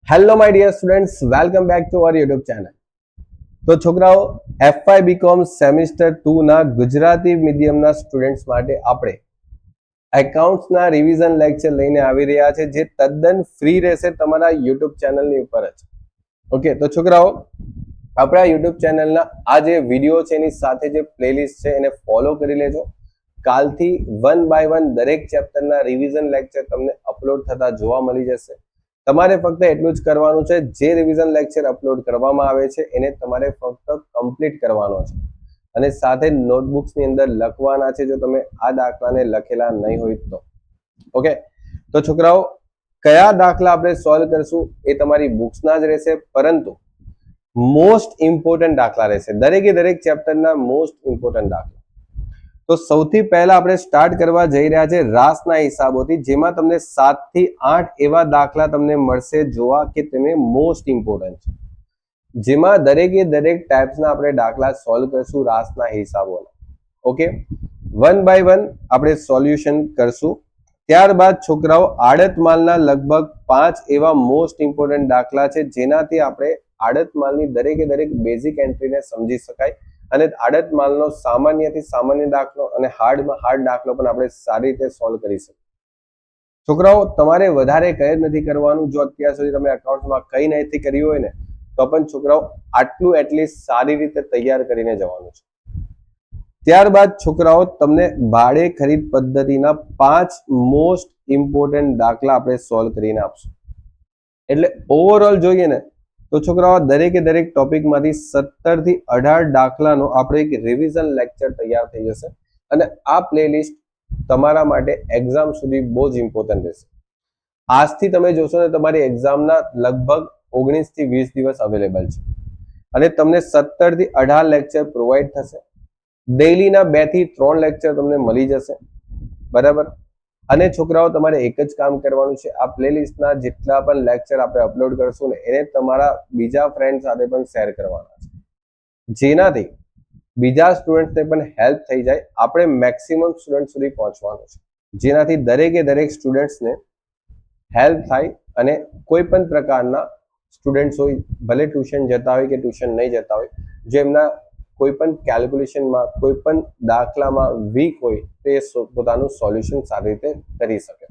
Hello my dear students, welcome back to our YouTube channel. તો છોકરાઓ, FY BCom semester 2 ના Gujarati મીડિયમના students માટે આપણે એકાઉન્ટ્સના રિવિઝન લેક્ચર લઈને આવી રહ્યા છે, જે તદ્દન ફ્રી રહેશે તમારા યુટ્યુબ ચેનલની ઉપર જ. ઓકે, તો છોકરાઓ, આપણા યુટ્યુબ ચેનલના આ જે વિડીયો છે એની સાથે જે પ્લેલિસ્ટ છે એને ફોલો કરી લેજો. કાલથી 1 બાય 1 દરેક ચેપ્ટરના રિવિઝન લેક્ચર તમને અપલોડ થતા જોવા મળી જશે. તમારે ફક્ત એટલું જ કરવાનું છે, જે રિવિઝન લેક્ચર અપલોડ કરવામાં આવે છે એને તમારે ફક્ત કમ્પ્લીટ કરવાનો છે અને સાથે નોટબુક્સની અંદર લખવાના છે, જો તમે આ દાખલાને લખેલા નહીં હોય તો. ઓકે, તો છોકરાઓ, કયા દાખલા આપણે સોલ્વ કરશું એ તમારી બુક્સના જ રહેશે, પરંતુ મોસ્ટ ઇમ્પોર્ટન્ટ દાખલા રહેશે, દરેકે દરેક ચેપ્ટરના મોસ્ટ ઇમ્પોર્ટન્ટ દાખલા. તો સૌથી પહેલા આપણે સ્ટાર્ટ કરવા જઈ રહ્યા છે રાસના હિસાબોથી, જેમાં તમને 7 થી 8 એવા દાખલા તમને મળશે જોવા કે તમે મોસ્ટ ઇમ્પોર્ટન્ટ છે, જેમાં દરેકે દરેક ટાઈપ્સના આપણે દાખલા સોલ્વ કરશું રાસના હિસાબોના. ઓકે, 1 બાય 1 આપણે સોલ્યુશન કરશું. ત્યારબાદ છોકરાઓ, આડત માલના લગભગ 5 એવા મોસ્ટ ઇમ્પોર્ટન્ટ દાખલા છે, જેનાથી આપણે આડત માલની દરેકે દરેક બેઝિક એન્ટ્રીને સમજી શકાય અને આડત માલનો સામાન્યથી સામાન્ય દાખલો અને હાર્ડમાં હાર્ડ દાખલો પણ આપણે સારી રીતે સોલ્વ કરી શકીએ. છોકરાઓ, તમારે વધારે કંઈ જ નથી કરવાનું. જો અત્યાર સુધી તમે એકાઉન્ટમાં કંઈ નથી કર્યું હોય ને, તો પણ છોકરાઓ આટલું એટલીસ્ટ સારી રીતે તૈયાર કરીને જવાનું છે. ત્યારબાદ છોકરાઓ, તમને ભાડે ખરીદ પદ્ધતિના 5 મોસ્ટ ઇમ્પોર્ટન્ટ દાખલા આપણે સોલ્વ કરીને આપશું. એટલે ઓવરઓલ જોઈએ ને તો છોકરાઓ, દરેકે દરેક ટોપિકમાંથી 17 થી 18 દાખલાનો આપણે એક રિવિઝન લેક્ચર તૈયાર થઈ જશે અને આ પ્લેલિસ્ટ તમારા માટે એક્ઝામ સુધી બહુ જ ઇમ્પોર્ટન્ટ રહેશે. આજથી તમે જોશો ને, તમારી એક્ઝામના લગભગ 19 થી 20 દિવસ અવેલેબલ છે અને તમને 17 થી 18 લેક્ચર પ્રોવાઈડ થશે. ડેઈલીના 2 થી 3 લેક્ચર તમને મળી જશે, બરાબર. અને છોકરાઓ, તમારે એક જ કામ કરવાનું છે, આ પ્લેલિસ્ટના જેટલા પણ લેક્ચર આપણે અપલોડ કરશું ને એને તમારા બીજા ફ્રેન્ડ સાથે પણ શેર કરવાના છે, જેનાથી બીજા સ્ટુડન્ટ્સને પણ હેલ્પ થઈ જાય. આપણે મેક્સિમમ સ્ટુડન્ટ સુધી પહોંચવાનું છે, જેનાથી દરેકે દરેક સ્ટુડન્ટ્સને હેલ્પ થાય અને કોઈ પણ પ્રકારના સ્ટુડન્ટ્સ હોય, ભલે ટ્યુશન જતા હોય કે ટ્યુશન નહીં જતા હોય, જેમના કોઈ પણ કેલ્ક્યુલેશનમાં કોઈ પણ દાખલામાં વીક હોય તો એ પોતાનું સોલ્યુશન સારી રીતે કરી શકે.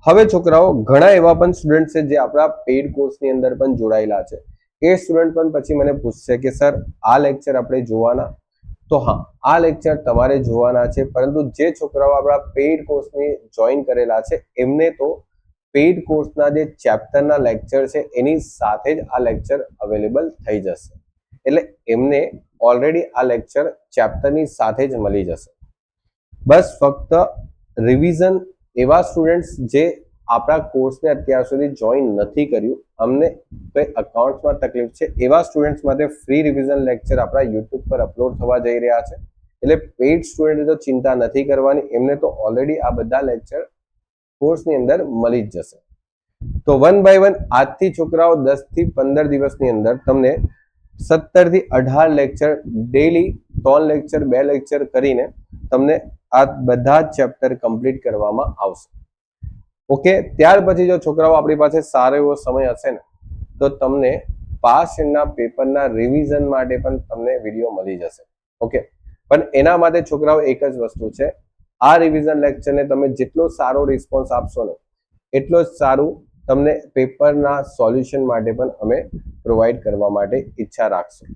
હવે છોકરાઓ, ઘણા એવા પણ સ્ટુડન્ટ છે જે આપણા પેઇડ કોર્સની અંદર પણ જોડાયેલા છે. એ સ્ટુડન્ટ પણ પછી મને પૂછશે કે સર, આ લેક્ચર આપણે જોવાના? તો હા, આ લેક્ચર તમારે જોવાના છે, પરંતુ જે છોકરાઓ આપણા પેઇડ કોર્સની જોઈન કરેલા છે એમને તો પેઇડ કોર્સના જે ચેપ્ટરના લેક્ચર છે એની સાથે જ આ લેક્ચર અવેલેબલ થઈ જશે. એટલે એમને ઓલરેડી આ લેક્ચર ચેપ્ટરની સાથે જ મળી જશે. બસ ફક્ત રિવિઝન એવા સ્ટુડન્ટ્સ જે આપણા કોર્સને અત્યાર સુધી જોઈન નથી કર્યું, અમને કોઈ અકાઉન્ટ્સમાં તકલીફ છે, એવા સ્ટુડન્ટ્સ માટે ફ્રી રિવિઝન લેક્ચર આપણા યુટ્યુબ પર અપલોડ થવા જઈ રહ્યા છે. એટલે પેઇડ સ્ટુડન્ટે તો ચિંતા નથી કરવાની, એમને તો ઓલરેડી આ બધા લેક્ચર કોર્સની અંદર મળી જ જશે. તો 1 બાય 1 આજથી છોકરાઓ 10 થી 15 દિવસની અંદર તમને 17 થી 18 લેક્ચર ડેઈલી 3 લેક્ચર 2 લેક્ચર કરીને તમને આ બધા જ ચેપ્ટર કમ્પ્લીટ કરવામાં આવશે. ઓકે, ત્યાર પછી જો છોકરાઓ આપણી પાસે સારો એવો સમય હશે ને, તો તમને પાસ ના પેપરના રિવિઝન માટે પણ તમને વિડીયો મળી જશે. ઓકે, પણ એના માટે છોકરાઓ એક જ વસ્તુ છે, આ રિવિઝન લેક્ચરને તમે જેટલો સારો રિસ્પોન્સ આપશો ને, એટલો જ સારું તમને પેપરના સોલ્યુશન માટે પણ અમે પ્રોવાઈડ કરવા માટે ઈચ્છા રાખશું.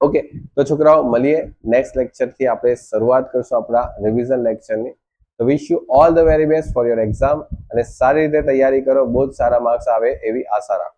ઓકે, તો છોકરાઓ, મળીએ નેક્સ્ટ લેક્ચરથી. આપણે શરૂઆત કરશું આપણા રિવિઝન લેક્ચરની. તો wish you all the very best for your exam અને સારી રીતે તૈયારી કરો, બહુ જ સારા માર્ક્સ આવે એવી આશા રાખો.